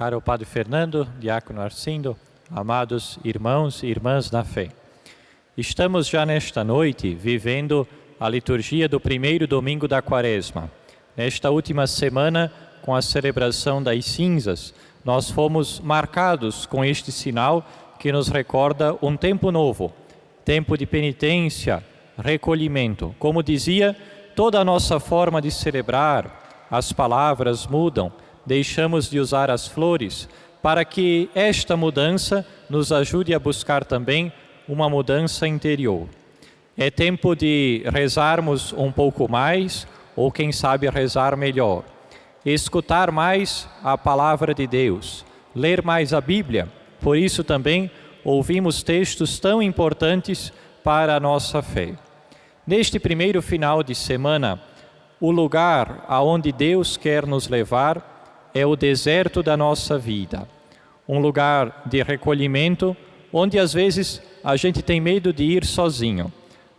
Caro Padre Fernando, Diácono Arcindo, amados irmãos e irmãs na fé. Estamos já nesta noite vivendo a liturgia do primeiro domingo da Quaresma. Nesta última semana, com a celebração das cinzas, nós fomos marcados com este sinal que nos recorda um tempo novo, tempo de penitência, recolhimento. Como dizia, toda a nossa forma de celebrar, as palavras mudam, deixamos de usar as flores, para que esta mudança nos ajude a buscar também uma mudança interior. É tempo de rezarmos um pouco mais, ou quem sabe rezar melhor. Escutar mais a palavra de Deus, ler mais a Bíblia. Por isso também ouvimos textos tão importantes para a nossa fé. Neste primeiro final de semana, o lugar aonde Deus quer nos levar é o deserto da nossa vida. Um lugar de recolhimento, onde às vezes a gente tem medo de ir sozinho.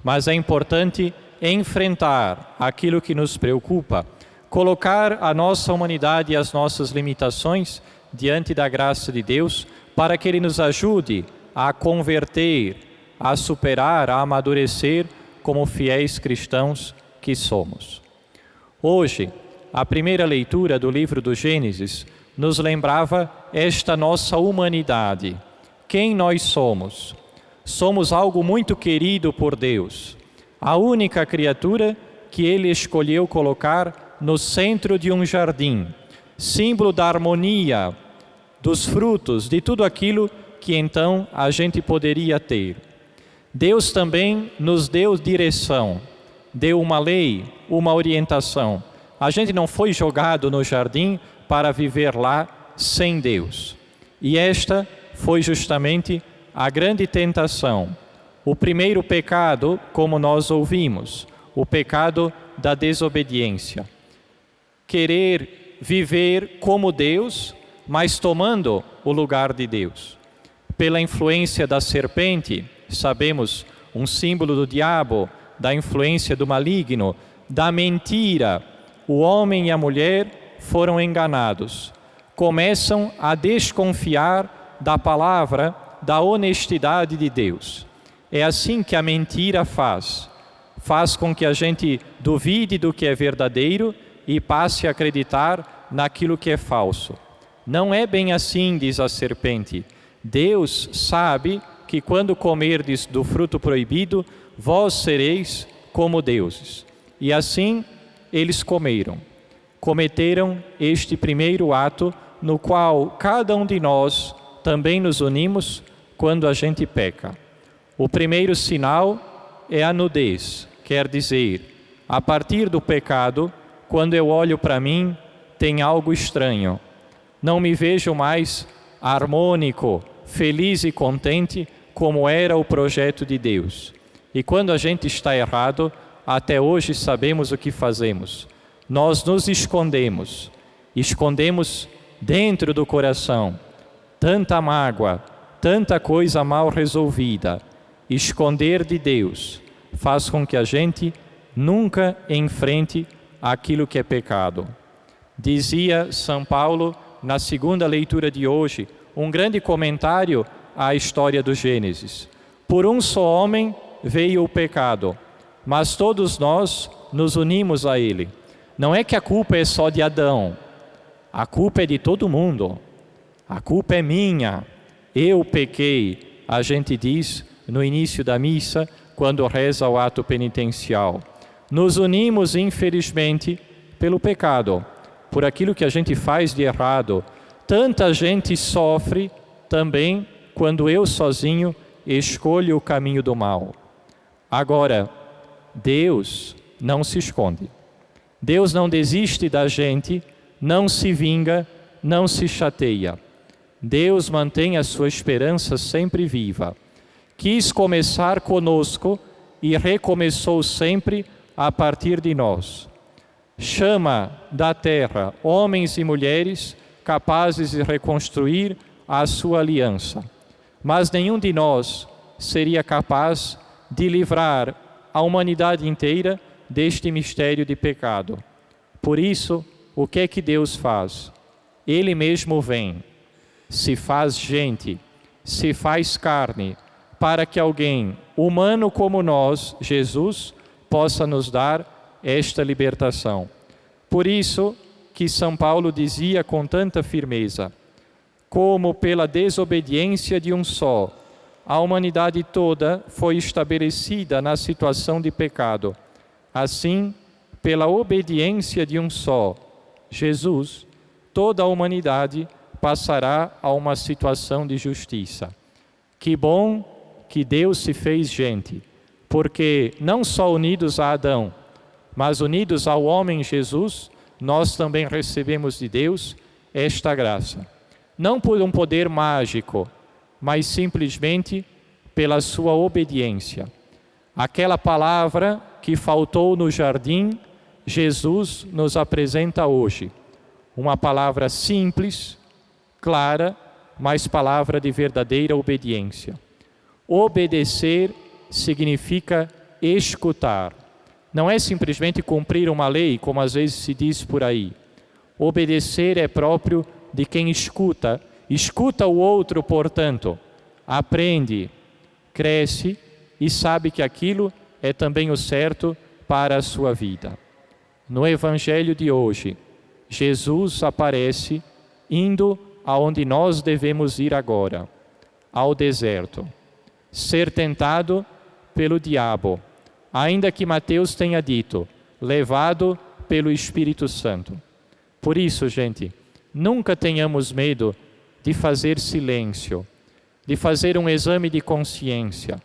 Mas é importante enfrentar aquilo que nos preocupa, colocar a nossa humanidade e as nossas limitações diante da graça de Deus, para que Ele nos ajude a converter, a superar, a amadurecer como fiéis cristãos que somos. Hoje, a primeira leitura do livro do Gênesis nos lembrava esta nossa humanidade. Quem nós somos? Somos algo muito querido por Deus. A única criatura que Ele escolheu colocar no centro de um jardim, símbolo da harmonia, dos frutos, de tudo aquilo que então a gente poderia ter. Deus também nos deu direção, deu uma lei, uma orientação. A gente não foi jogado no jardim para viver lá sem Deus. E esta foi justamente a grande tentação. O primeiro pecado, como nós ouvimos, o pecado da desobediência. Querer viver como Deus, mas tomando o lugar de Deus. Pela influência da serpente, sabemos, um símbolo do diabo, da influência do maligno, da mentira, o homem e a mulher foram enganados. Começam a desconfiar da palavra, da honestidade de Deus. É assim que a mentira faz. Faz com que a gente duvide do que é verdadeiro e passe a acreditar naquilo que é falso. Não é bem assim, diz a serpente. Deus sabe que quando comerdes do fruto proibido, vós sereis como deuses. E assim eles cometeram este primeiro ato no qual cada um de nós também nos unimos quando a gente peca. O primeiro sinal é a nudez, quer dizer, a partir do pecado, quando eu olho para mim, tem algo estranho. Não me vejo mais harmônico, feliz e contente como era o projeto de Deus. E quando a gente está errado, até hoje sabemos o que fazemos. Nós nos escondemos dentro do coração tanta mágoa, tanta coisa mal resolvida. Esconder de Deus faz com que a gente nunca enfrente aquilo que é pecado. Dizia São Paulo, na segunda leitura de hoje, um grande comentário à história do Gênesis. Por um só homem veio o pecado, mas todos nós nos unimos a ele. Não é que a culpa é só de Adão, a culpa é de todo mundo. A culpa é minha, eu pequei, a gente diz no início da missa, quando reza o ato penitencial. Nos unimos, infelizmente, pelo pecado, por aquilo que a gente faz de errado. Tanta gente sofre também quando eu sozinho escolho o caminho do mal. Agora, Deus não se esconde. Deus não desiste da gente, não se vinga, não se chateia. Deus mantém a sua esperança sempre viva. Quis começar conosco e recomeçou sempre a partir de nós. Chama da terra homens e mulheres capazes de reconstruir a sua aliança. Mas nenhum de nós seria capaz de livrar a humanidade inteira deste mistério de pecado. Por isso, o que é que Deus faz? Ele mesmo vem, se faz gente, se faz carne, para que alguém, humano como nós, Jesus, possa nos dar esta libertação. Por isso que São Paulo dizia com tanta firmeza: como pela desobediência de um só, a humanidade toda foi estabelecida na situação de pecado, assim, pela obediência de um só, Jesus, toda a humanidade passará a uma situação de justiça. Que bom que Deus se fez gente, porque não só unidos a Adão, mas unidos ao homem Jesus, nós também recebemos de Deus esta graça. Não por um poder mágico, mas simplesmente pela sua obediência. Aquela palavra que faltou no jardim, Jesus nos apresenta hoje. Uma palavra simples, clara, mas palavra de verdadeira obediência. Obedecer significa escutar. Não é simplesmente cumprir uma lei, como às vezes se diz por aí. Obedecer é próprio de quem escuta. Escuta o outro, portanto, aprende, cresce e sabe que aquilo é também o certo para a sua vida. No Evangelho de hoje, Jesus aparece indo aonde nós devemos ir agora, ao deserto. Ser tentado pelo diabo, ainda que Mateus tenha dito, levado pelo Espírito Santo. Por isso, gente, nunca tenhamos medo de fazer silêncio, de fazer um exame de consciência.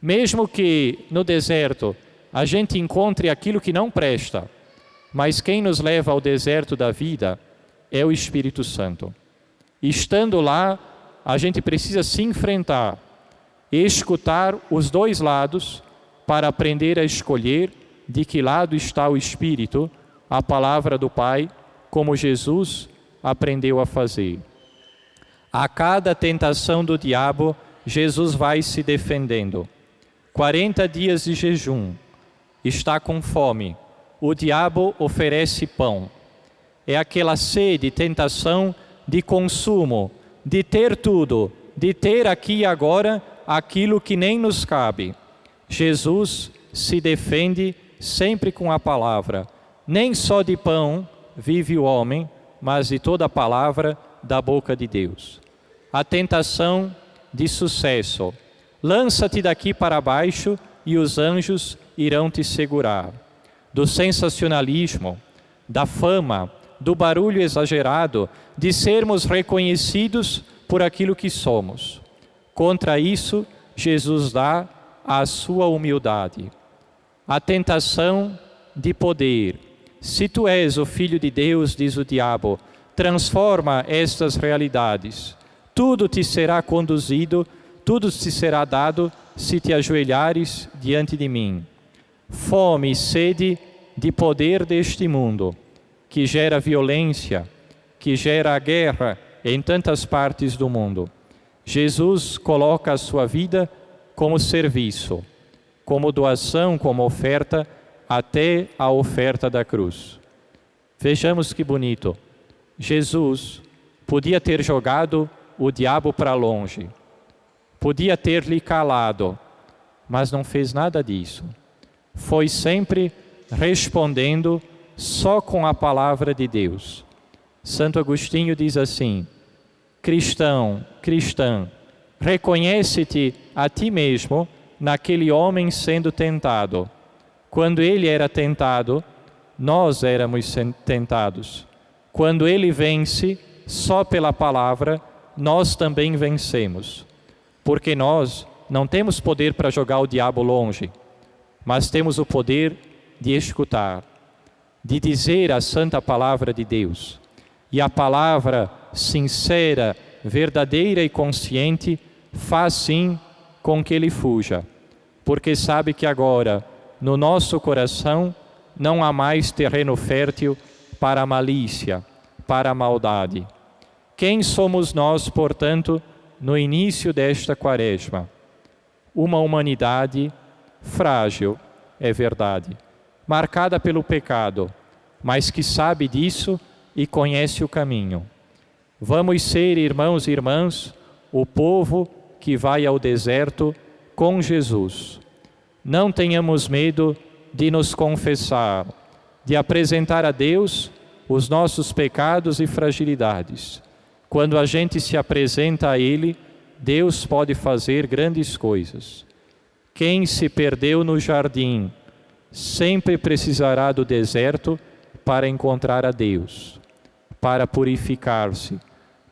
Mesmo que no deserto a gente encontre aquilo que não presta, mas quem nos leva ao deserto da vida é o Espírito Santo. Estando lá, a gente precisa se enfrentar e escutar os dois lados para aprender a escolher de que lado está o Espírito, a palavra do Pai, como Jesus aprendeu a fazer. A cada tentação do diabo, Jesus vai se defendendo. 40 dias de jejum, está com fome, o diabo oferece pão. É aquela sede, tentação de consumo, de ter tudo, de ter aqui e agora aquilo que nem nos cabe. Jesus se defende sempre com a palavra. Nem só de pão vive o homem, mas de toda a palavra da boca de Deus. A tentação de sucesso. Lança-te daqui para baixo e os anjos irão te segurar. Do sensacionalismo, da fama, do barulho exagerado, de sermos reconhecidos por aquilo que somos. Contra isso, Jesus dá a sua humildade. A tentação de poder. Se tu és o Filho de Deus, diz o diabo, transforma estas realidades. Tudo te será conduzido, tudo te será dado se te ajoelhares diante de mim. Fome e sede de poder deste mundo, que gera violência, que gera a guerra em tantas partes do mundo. Jesus coloca a sua vida como serviço, como doação, como oferta, até a oferta da cruz. Vejamos que bonito. Jesus podia ter jogado o diabo para longe, podia ter lhe calado, mas não fez nada disso. Foi sempre respondendo só com a palavra de Deus. Santo Agostinho diz assim: cristão, cristã, reconhece-te a ti mesmo naquele homem sendo tentado. Quando ele era tentado, nós éramos tentados. Quando ele vence, só pela palavra, nós também vencemos. Porque nós não temos poder para jogar o diabo longe, mas temos o poder de escutar, de dizer a santa palavra de Deus. E a palavra sincera, verdadeira e consciente faz sim com que ele fuja, porque sabe que agora, no nosso coração, não há mais terreno fértil para a malícia, para a maldade. Quem somos nós, portanto, no início desta quaresma? Uma humanidade frágil, é verdade, marcada pelo pecado, mas que sabe disso e conhece o caminho. Vamos ser, irmãos e irmãs, o povo que vai ao deserto com Jesus. Não tenhamos medo de nos confessar, de apresentar a Deus os nossos pecados e fragilidades. Quando a gente se apresenta a Ele, Deus pode fazer grandes coisas. Quem se perdeu no jardim sempre precisará do deserto para encontrar a Deus, para purificar-se,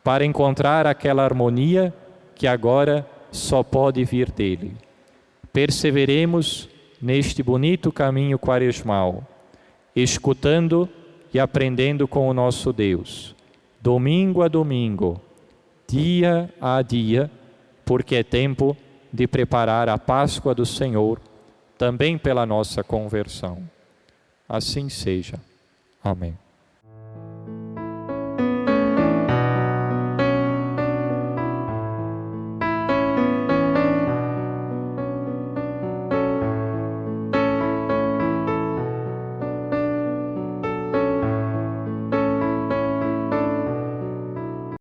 para encontrar aquela harmonia que agora só pode vir dele. Perseveremos neste bonito caminho quaresmal, escutando e aprendendo com o nosso Deus, domingo a domingo, dia a dia, porque é tempo de preparar a Páscoa do Senhor, também pela nossa conversão. Assim seja. Amém.